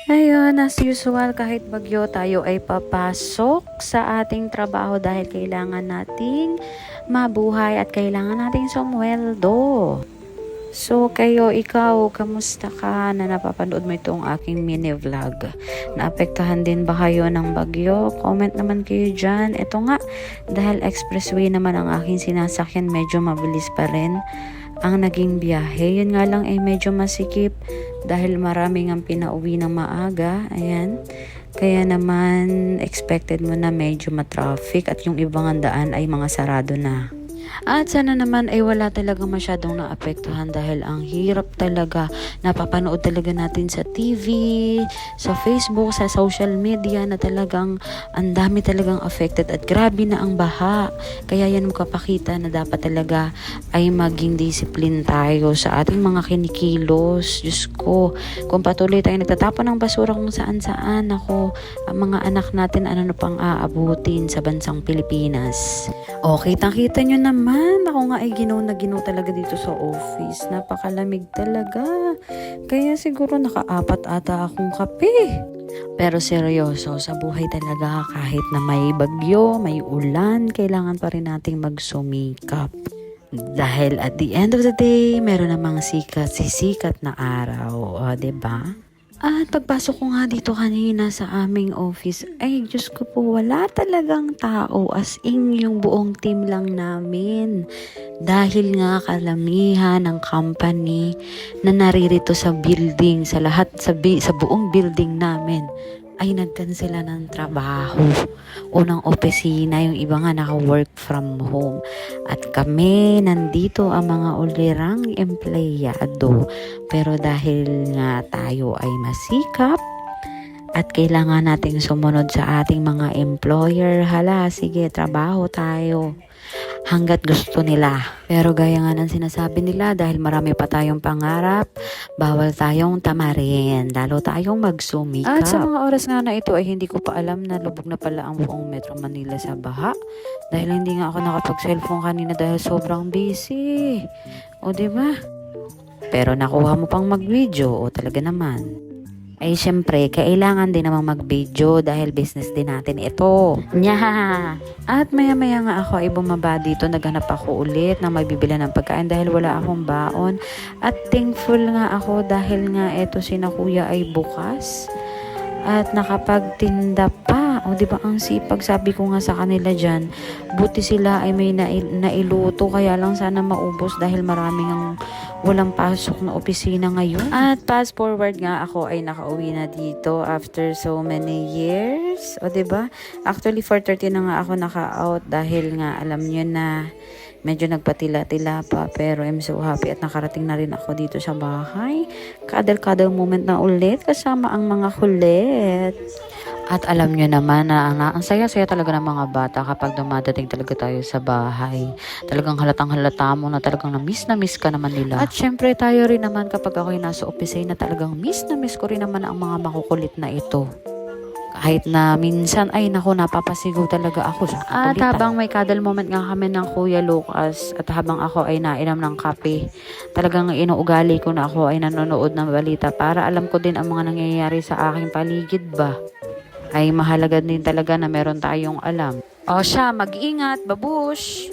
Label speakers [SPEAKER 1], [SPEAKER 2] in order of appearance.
[SPEAKER 1] Ayun, as usual, kahit bagyo, tayo ay papasok sa ating trabaho dahil kailangan nating mabuhay at kailangan nating sumweldo. So, ikaw, kamusta ka na napapanood mo itong aking mini vlog? Naapektuhan din ba kayo ng bagyo? Comment naman kayo dyan. Ito nga, dahil expressway naman ang aking sinasakyan, medyo mabilis pa rin ang naging biyahe. Yun nga lang ay medyo masikip dahil maraming ang pinauwi ng maaga. Ayan. Kaya naman expected mo na medyo matraffic at yung ibang daan ay mga sarado na. At sana naman ay wala talaga masyadong naapektuhan dahil ang hirap talaga. Napapanood talaga natin sa TV, sa Facebook, sa social media na talagang ang dami talagang affected at grabe na ang baha. Kaya yan makapakita na dapat talaga ay maging discipline tayo sa ating mga kinikilos. Diyos ko, kung patuloy tayo nagtatapon ng basura kung saan-saan, ako, ang mga anak natin ano na pang aabutin sa bansang Pilipinas. Okay, kitang-kita nyo naman. Ako nga ay ginaw talaga dito sa office. Napakalamig talaga. Kaya siguro nakaapat ata akong kape. Pero seryoso, sa buhay talaga kahit na may bagyo, may ulan, kailangan pa rin nating magsumikap. Dahil at the end of the day, meron namang sisikat na araw. O, diba? At pagpasok ko nga dito kanina sa aming office, ay Diyos ko po, wala talagang tao, as in yung buong team lang namin. Dahil nga kalamihan ng company na naririto sa building, sa lahat, sa buong building namin, ay nagkansela ng trabaho. Unang opisina, yung iba nga naka-work from home. At kami, nandito ang mga ulirang empleyado. Pero dahil nga tayo ay masikap, at kailangan nating sumunod sa ating mga employer, hala, sige, trabaho tayo hanggat gusto nila. Pero gaya nga ng sinasabi nila, dahil marami pa tayong pangarap, bawal tayong tamarin, lalo tayong magsumikap. At sa mga oras nga na ito ay hindi ko pa alam na lubog na pala ang buong Metro Manila sa baha. Dahil hindi nga ako nakapag-cellphone kanina dahil sobrang busy. O diba? Pero nakuha mo pang mag-video, o talaga naman. Ay syempre, kailangan din namang mag-video dahil business din natin ito. Nya! At maya-maya nga ako ay bumaba dito, naghanap ako ulit na magbibila ng pagkain dahil wala akong baon. At thankful nga ako dahil nga ito sina kuya ay bukas. At nakapagtinda pa. O diba ang sipag, sabi ko nga sa kanila dyan, buti sila ay may nailuto, kaya lang sana maubos dahil maraming ang walang pasok na opisina ngayon. At fast forward nga, ako ay nakauwi na dito after so many years. O diba? Actually 4:30 na nga ako naka-out dahil nga alam nyo na medyo nagpatila-tila pa, pero I'm so happy at nakarating na rin ako dito sa bahay. Kadal-kadal moment na ulit kasama ang mga kulit. At alam nyo naman na ang saya-saya talaga ng mga bata kapag dumadating talaga tayo sa bahay. Talagang halatang-halata mo na talagang na miss ka naman nila. At syempre tayo rin naman kapag ako'y nasa opisina, talagang miss ko rin naman ang mga makukulit na ito. Kahit na minsan, ay naku, napapasigaw talaga ako sa kulitan. At habang may cuddle moment nga kami ng Kuya Lucas at habang ako ay nainom ng kape, talagang inuugali ko na ako ay nanonood ng balita para alam ko din ang mga nangyayari sa aking paligid ba. Ay mahalaga din talaga na meron tayong alam. O siya, mag-ingat, babush!